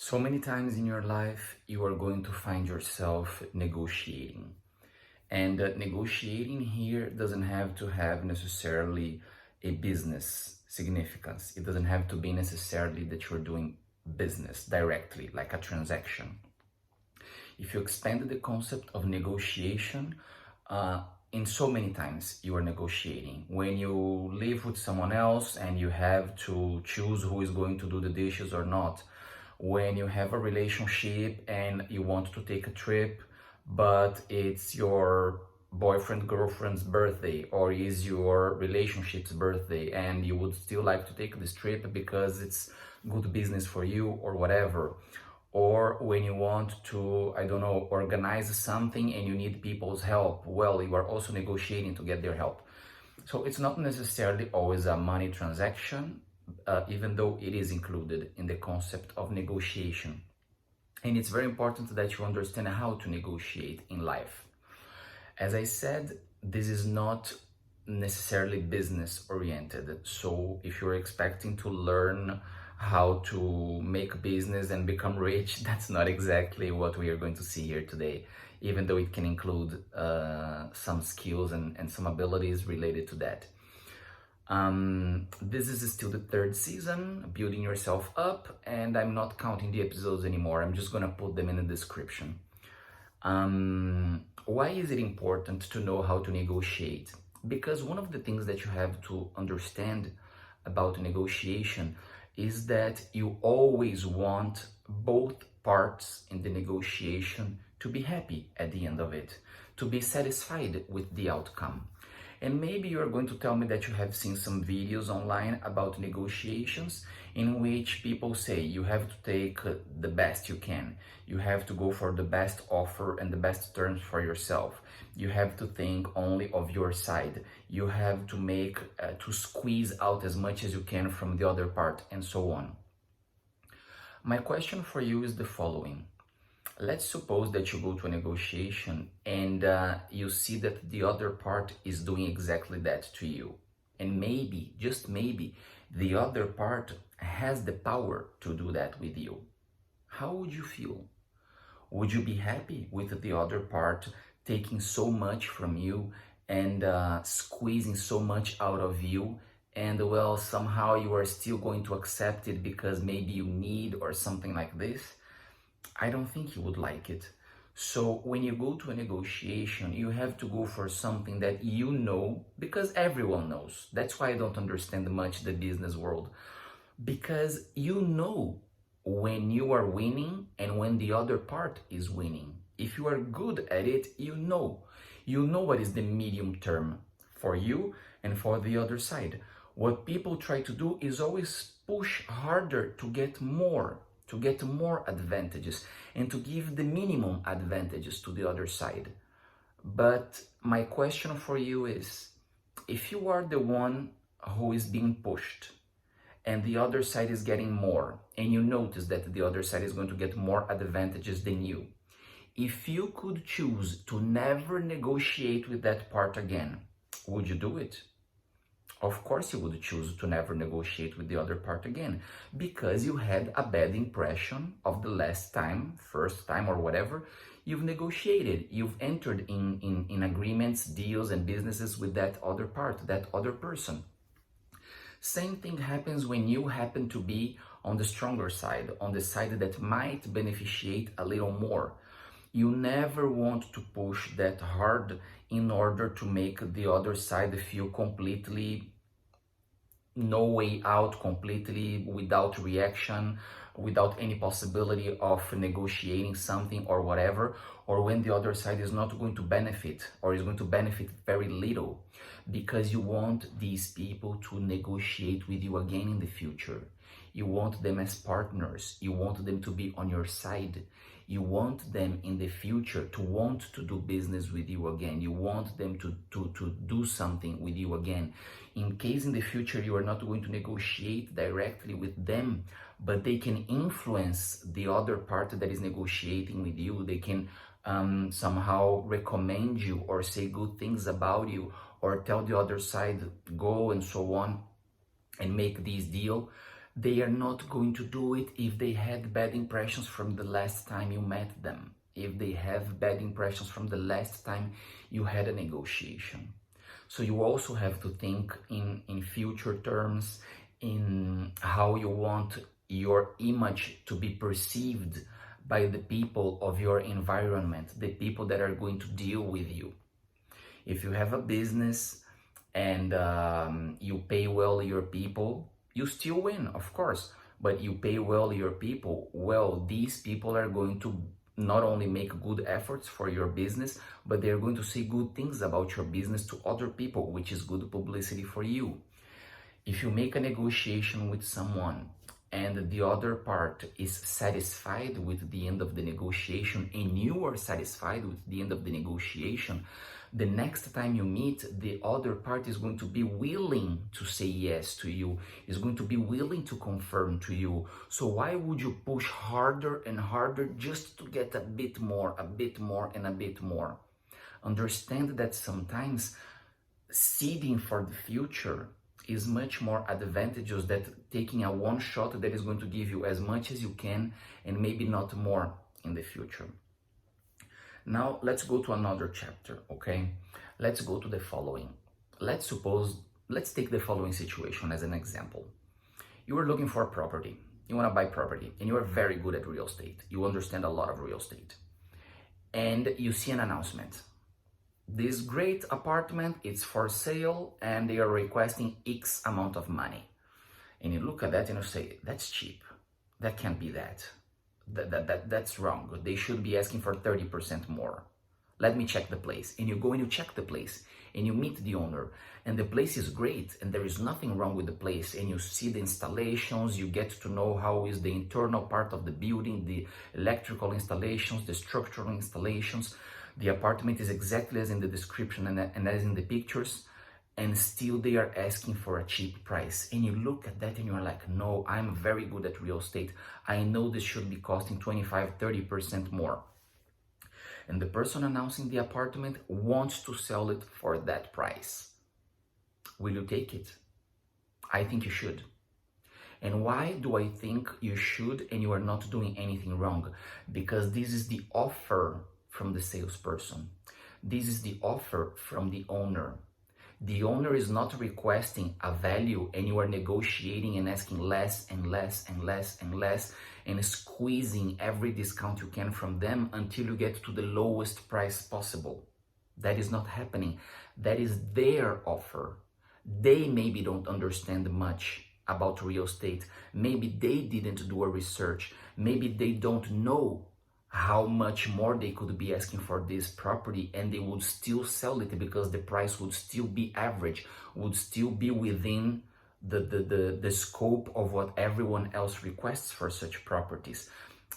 So many times in your life, you are going to find yourself negotiating. And negotiating here doesn't have to have necessarily a business significance. It doesn't have to be necessarily that you're doing business directly, like a transaction. If you expand the concept of negotiation, in so many times you are negotiating. When you live with someone else and you have to choose who is going to do the dishes or not, when you have a relationship and you want to take a trip, but it's your boyfriend, girlfriend's birthday, or is your relationship's birthday, and you would still like to take this trip because it's good business for you or whatever. Or when you want to, I don't know, organize something and you need people's help, well, you are also negotiating to get their help. So it's not necessarily always a money transaction, even though it is included in the concept of negotiation. And it's very important that you understand how to negotiate in life. As I said, this is not necessarily business oriented. So if you're expecting to learn how to make business and become rich, that's not exactly what we are going to see here today, even though it can include some skills and some abilities related to that. This is still the third season, Building Yourself Up, and I'm not counting the episodes anymore. I'm just gonna put them in the description. Why is it important to know how to negotiate? Because one of the things that you have to understand about negotiation is that you always want both parts in the negotiation to be happy at the end of it, to be satisfied with the outcome. And maybe you're going to tell me that you have seen some videos online about negotiations in which people say you have to take the best you can. You have to go for the best offer and the best terms for yourself. You have to think only of your side. You have to squeeze out as much as you can from the other part, and so on. My question for you is the following. Let's suppose that you go to a negotiation and you see that the other part is doing exactly that to you. And maybe, just maybe, the other part has the power to do that with you. How would you feel? Would you be happy with the other part taking so much from you and squeezing so much out of you? And well, somehow you are still going to accept it because maybe you need or something like this? I don't think you would like it. So when you go to a negotiation, you have to go for something that you know, because everyone knows. That's why I don't understand much the business world. Because you know when you are winning and when the other part is winning. If you are good at it, you know. You know what is the medium term for you and for the other side. What people try to do is always push harder to get more advantages and to give the minimum advantages to the other side. But my question for you is, if you are the one who is being pushed and the other side is getting more, and you notice that the other side is going to get more advantages than you, if you could choose to never negotiate with that part again, would you do it? Of course you would choose to never negotiate with the other part again, because you had a bad impression of the last time, first time or whatever, you've negotiated, you've entered in agreements, deals and businesses with that other part, that other person. Same thing happens when you happen to be on the stronger side, on the side that might beneficiate a little more. You never want to push that hard in order to make the other side feel completely no way out, completely without reaction, without any possibility of negotiating something or whatever, or when the other side is not going to benefit or is going to benefit very little, because you want these people to negotiate with you again in the future. You want them as partners. You want them to be on your side. You want them in the future to want to do business with you again. You want them to do something with you again. In case in the future you are not going to negotiate directly with them, but they can influence the other part that is negotiating with you. They can somehow recommend you or say good things about you or tell the other side go and so on and make this deal. They are not going to do it if they had bad impressions from the last time you met them, if they have bad impressions from the last time you had a negotiation. So you also have to think in future terms, in how you want your image to be perceived by the people of your environment, the people that are going to deal with you. If you have a business and you pay well your people, you still win, of course, but you pay well your people, well, these people are going to not only make good efforts for your business, but they're going to say good things about your business to other people, which is good publicity for you. If you make a negotiation with someone and the other part is satisfied with the end of the negotiation and you are satisfied with the end of the negotiation, the next time you meet, the other part is going to be willing to say yes to you, is going to be willing to confirm to you. So why would you push harder and harder just to get a bit more, and a bit more? Understand that sometimes seeding for the future is much more advantageous than taking a one shot that is going to give you as much as you can and maybe not more in the future. Now let's go to another chapter, okay? Let's go to the following. Let's take the following situation as an example. You are looking for a property. You want to buy property and you are very good at real estate. You understand a lot of real estate. And you see an announcement. This great apartment, it's for sale and they are requesting X amount of money. And you look at that and you say, that's cheap. That can't be that. That's wrong. They should be asking for 30% more. Let me check the place. And you go and you check the place and you meet the owner and the place is great and there is nothing wrong with the place, and you see the installations, you get to know how is the internal part of the building, the electrical installations, the structural installations. The apartment is exactly as in the description and as in the pictures, and still they are asking for a cheap price. And you look at that and you're like, no, I'm very good at real estate. I know this should be costing 25-30% more. And the person announcing the apartment wants to sell it for that price. Will you take it? I think you should. And why do I think you should and you are not doing anything wrong? Because this is the offer from the salesperson. This is the offer from the owner. The owner is not requesting a value and you are negotiating and asking less and less and less and less and squeezing every discount you can from them until you get to the lowest price possible. That is not happening. That is their offer. They maybe don't understand much about real estate. Maybe they didn't do a research. Maybe they don't know how much more they could be asking for this property, and they would still sell it because the price would still be average, would still be within the scope of what everyone else requests for such properties.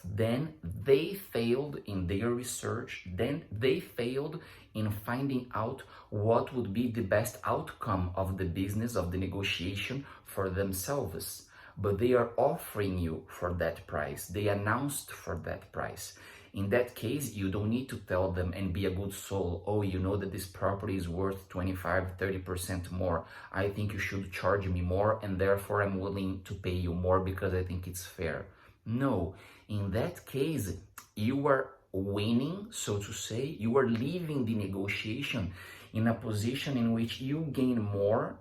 Then they failed in their research, then they failed in finding out what would be the best outcome of the business, of the negotiation for themselves. But they are offering you for that price. They announced for that price. In that case, you don't need to tell them and be a good soul. Oh, you know that this property is worth 25-30% more. I think you should charge me more and therefore I'm willing to pay you more because I think it's fair. No, in that case, you are winning, so to say. You are leaving the negotiation in a position in which you gain more,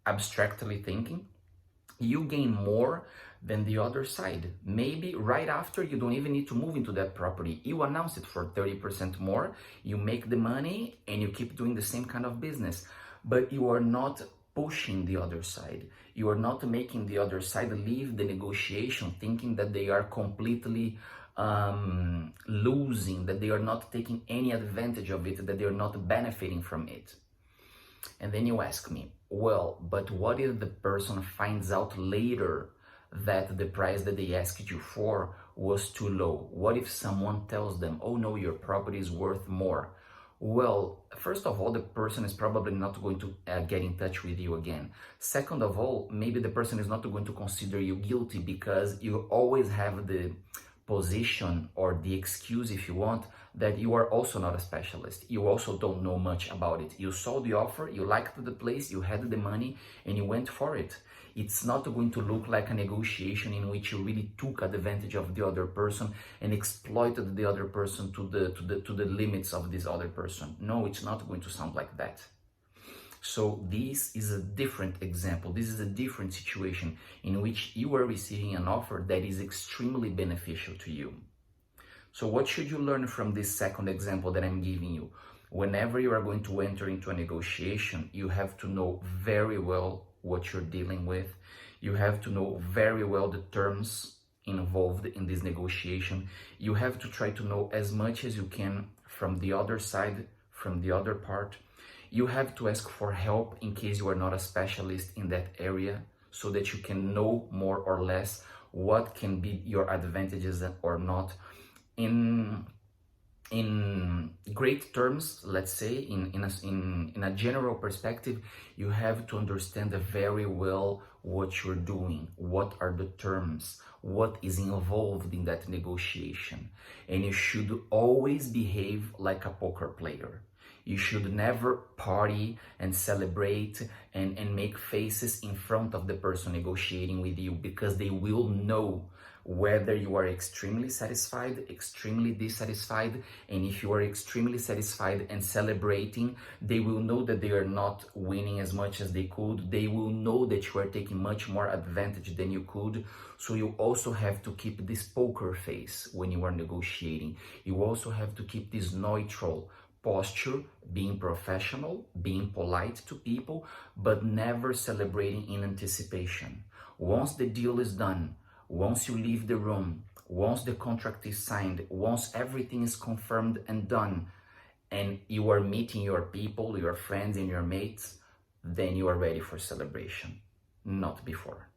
abstractly thinking. You gain more than the other side. Maybe right after you don't even need to move into that property. You announce it for 30% more, you make the money and you keep doing the same kind of business. But you are not pushing the other side. You are not making the other side leave the negotiation thinking that they are completely losing, that they are not taking any advantage of it, that they are not benefiting from it. And then you ask me, well, but what if the person finds out later that the price that they asked you for was too low? What if someone tells them, oh no, your property is worth more? Well, first of all, the person is probably not going to get in touch with you again. Second of all, maybe the person is not going to consider you guilty because you always have the position or the excuse, if you want, that you are also not a specialist. You also don't know much about it. You saw the offer, you liked the place, you had the money, and you went for it. It's not going to look like a negotiation in which you really took advantage of the other person and exploited the other person to the limits of this other person. No, it's not going to sound like that. So this is a different example. This is a different situation in which you are receiving an offer that is extremely beneficial to you. So what should you learn from this second example that I'm giving you? Whenever you are going to enter into a negotiation, you have to know very well what you're dealing with. You have to know very well the terms involved in this negotiation. You have to try to know as much as you can from the other side, from the other part. You have to ask for help in case you are not a specialist in that area, so that you can know more or less what can be your advantages or not. In great terms, let's say, in a general perspective, you have to understand very well what you're doing, what are the terms, what is involved in that negotiation. And you should always behave like a poker player. You should never party and celebrate and make faces in front of the person negotiating with you, because they will know whether you are extremely satisfied, extremely dissatisfied. And if you are extremely satisfied and celebrating, they will know that they are not winning as much as they could. They will know that you are taking much more advantage than you could. So you also have to keep this poker face when you are negotiating. You also have to keep this neutral posture, being professional, being polite to people, but never celebrating in anticipation. Once the deal is done, once you leave the room, once the contract is signed, once everything is confirmed and done, and you are meeting your people, your friends and your mates, then you are ready for celebration, not before.